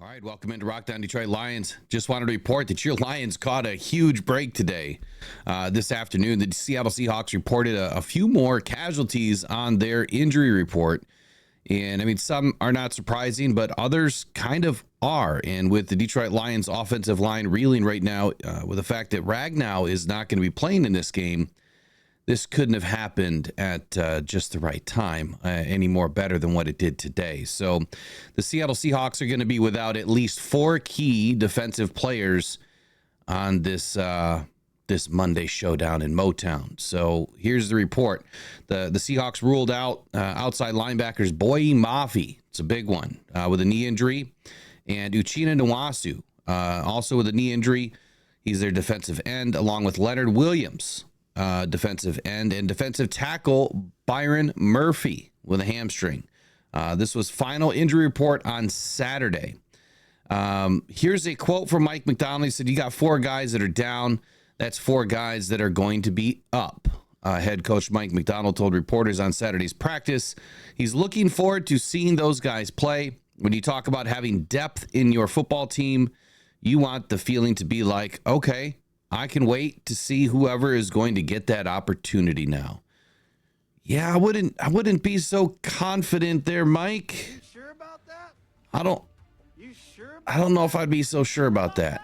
All right, welcome into Rockhound Detroit Lions. Just wanted to report that your Lions caught a huge break today. This afternoon, the Seattle Seahawks reported a few more casualties on their injury report. And I mean, some are not surprising, but others kind of are. And with the Detroit Lions offensive line reeling right now, with the fact that Ragnow is not going to be playing in this game, this couldn't have happened at just the right time any more better than what it did today. So the Seattle Seahawks are going to be without at least 4 key defensive players on this this Monday showdown in Motown. So here's the report. The Seahawks ruled out outside linebackers Boye Mafe. It's a big one with a knee injury. And Uchenna Nwasu, also with a knee injury. He's their defensive end, along with Leonard Williams, defensive end, and defensive tackle Byron Murphy with a hamstring. This was final injury report on Saturday. Here's a quote from Mike Macdonald. He said, "You got 4 guys that are down. That's 4 guys that are going to be up." Head coach Mike Macdonald told reporters on Saturday's practice he's looking forward to seeing those guys play. When you talk about having depth in your football team, you want the feeling to be like, okay, I can wait to see whoever is going to get that opportunity now. Yeah, I wouldn't be so confident there, Mike. You sure about that? I don't know if I'd be so sure about that.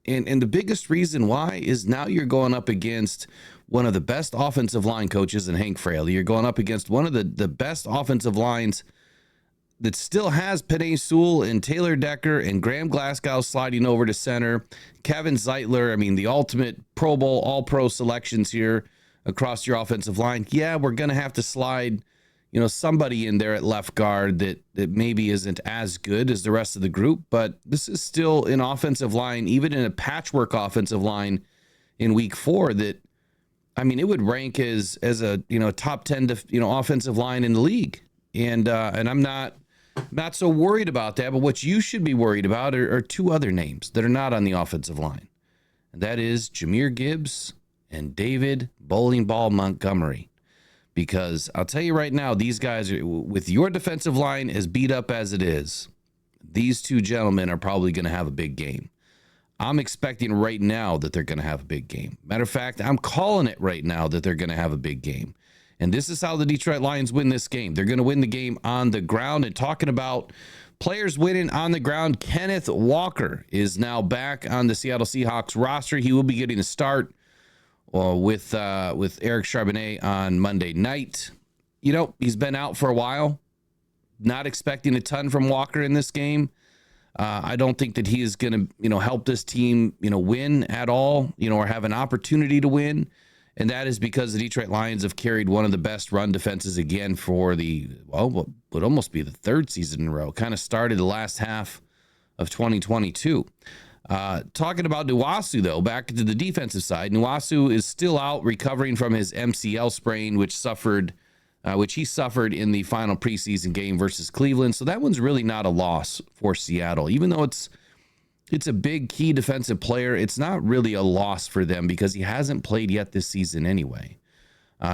And the biggest reason why is now you're going up against one of the best offensive line coaches in Hank Fraley. You're going up against one of the best offensive lines that still has Penei Sewell and Taylor Decker and Graham Glasgow sliding over to center. Kevin Zeitler, I mean, the ultimate Pro Bowl, all-pro selections here across your offensive line. Yeah, we're going to have to slide, somebody in there at left guard that maybe isn't as good as the rest of the group, but this is still an offensive line, even in a patchwork offensive line in week 4 that, I mean, it would rank as a, top 10, offensive line in the league. And I'm not so worried about that, but what you should be worried about are 2 other names that are not on the offensive line. And that is Jahmyr Gibbs and David Bowling Ball Montgomery. Because I'll tell you right now, these guys, with your defensive line as beat up as it is, these 2 gentlemen are probably going to have a big game. I'm expecting right now that they're going to have a big game. Matter of fact, I'm calling it right now that they're going to have a big game. And this is how the Detroit Lions win this game. They're going to win the game on the ground. And talking about players winning on the ground, Kenneth Walker is now back on the Seattle Seahawks roster. He will be getting a start with Eric Charbonnet on Monday night. He's been out for a while. Not expecting a ton from Walker in this game. I don't think that he is going to, help this team, win at all, or have an opportunity to win. And that is because the Detroit Lions have carried one of the best run defenses again for what would almost be the 3rd season in a row. Kind of started the last half of 2022. Talking about Nwasu, though, back to the defensive side, Nwasu is still out recovering from his MCL sprain, which he suffered in the final preseason game versus Cleveland. So that one's really not a loss for Seattle, even though it's a big key defensive player. It's not really a loss for them because he hasn't played yet this season anyway.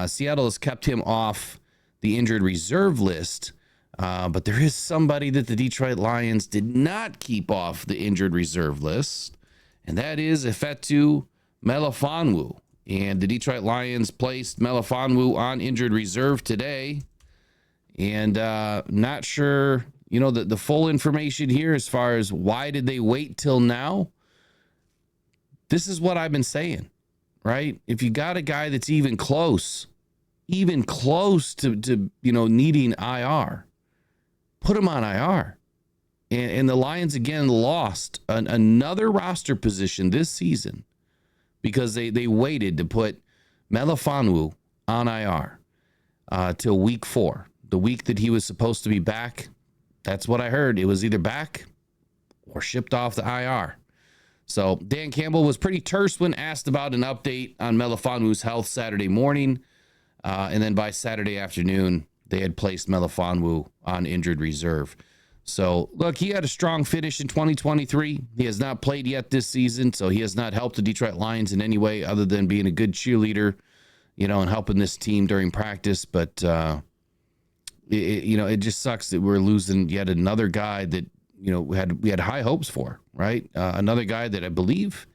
Seattle has kept him off the injured reserve list, but there is somebody that the Detroit Lions did not keep off the injured reserve list, and that is Ifeatu Melifonwu. And the Detroit Lions placed Melifonwu on injured reserve today, and not sure the full information here as far as why did they wait till now. This is what I've been saying, right? If you got a guy that's even close to needing IR, put him on IR. And the Lions again lost another roster position this season because they waited to put Melifonwu on IR till week 4, the week that he was supposed to be back. That's what I heard. It was either back or shipped off the IR. So Dan Campbell was pretty terse when asked about an update on Melifonwu's health Saturday morning. And then by Saturday afternoon, they had placed Melifonwu on injured reserve. So, look, he had a strong finish in 2023. He has not played yet this season, so he has not helped the Detroit Lions in any way other than being a good cheerleader, and helping this team during practice. But, it just sucks that we're losing yet another guy that, we had high hopes for, right? Another guy that I believe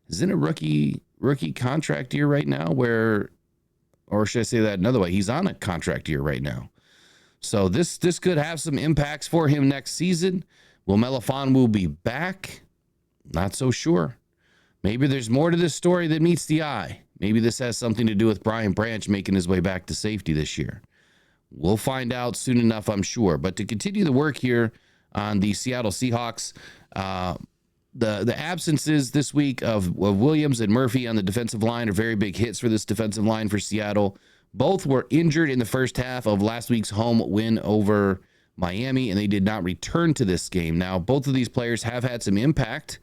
is in a rookie contract year right now, or should I say that another way? He's on a contract year right now. So this could have some impacts for him next season. Will Melifonwu be back? Not so sure. Maybe there's more to this story than meets the eye. Maybe this has something to do with Brian Branch making his way back to safety this year. We'll find out soon enough, I'm sure. But to continue the work here on the Seattle Seahawks, the absences this week of Williams and Murphy on the defensive line are very big hits for this defensive line for Seattle. Both were injured in the first half of last week's home win over Miami, and they did not return to this game. Now, both of these players have had some impact.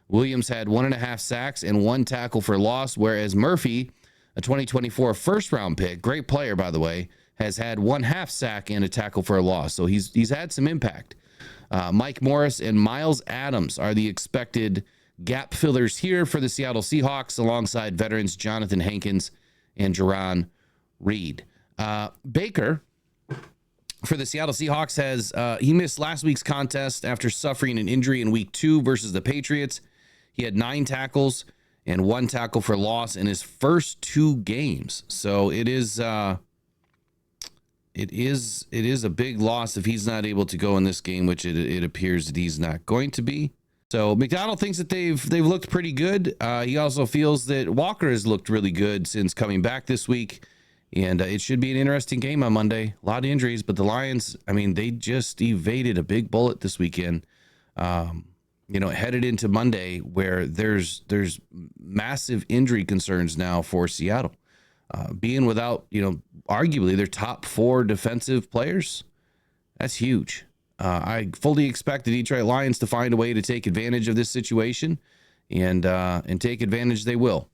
Williams had 1.5 sacks and 1 tackle for loss, whereas Murphy, a 2024 first-round pick, great player, by the way, has had 1/2 sack and a tackle for a loss. So he's had some impact. Mike Morris and Miles Adams are the expected gap fillers here for the Seattle Seahawks, alongside veterans Jonathan Hankins and Jerron Reed. Baker, for the Seattle Seahawks, he missed last week's contest after suffering an injury in week 2 versus the Patriots. He had 9 tackles and 1 tackle for loss in his first 2 games. So it is a big loss if he's not able to go in this game, which it appears that he's not going to be. So McDonald thinks that they've looked pretty good. He also feels that Walker has looked really good since coming back this week. And it should be an interesting game on Monday. A lot of injuries, but the Lions, they just evaded a big bullet this weekend. Headed into Monday, where there's massive injury concerns now for Seattle. Being without, arguably their top 4 defensive players, that's huge. I fully expect the Detroit Lions to find a way to take advantage of this situation, and take advantage they will.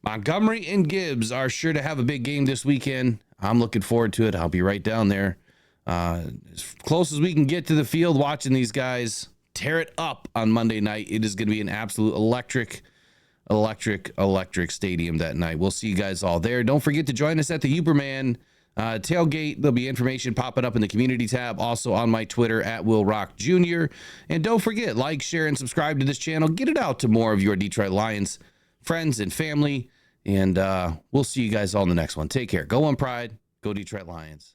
Montgomery and Gibbs are sure to have a big game this weekend. I'm looking forward to it. I'll be right down there, as close as we can get to the field, watching these guys tear it up on Monday night. It is going to be an absolute electric stadium that night. We'll see you guys all there. Don't forget to join us at the Uberman tailgate. There'll be information popping up in the community tab, also on my Twitter at Will Rock Jr. And don't forget, like, share, and subscribe to this channel. Get it out to more of your Detroit Lions friends and family. And we'll see you guys all in the next one. Take care. Go on Pride. Go Detroit Lions.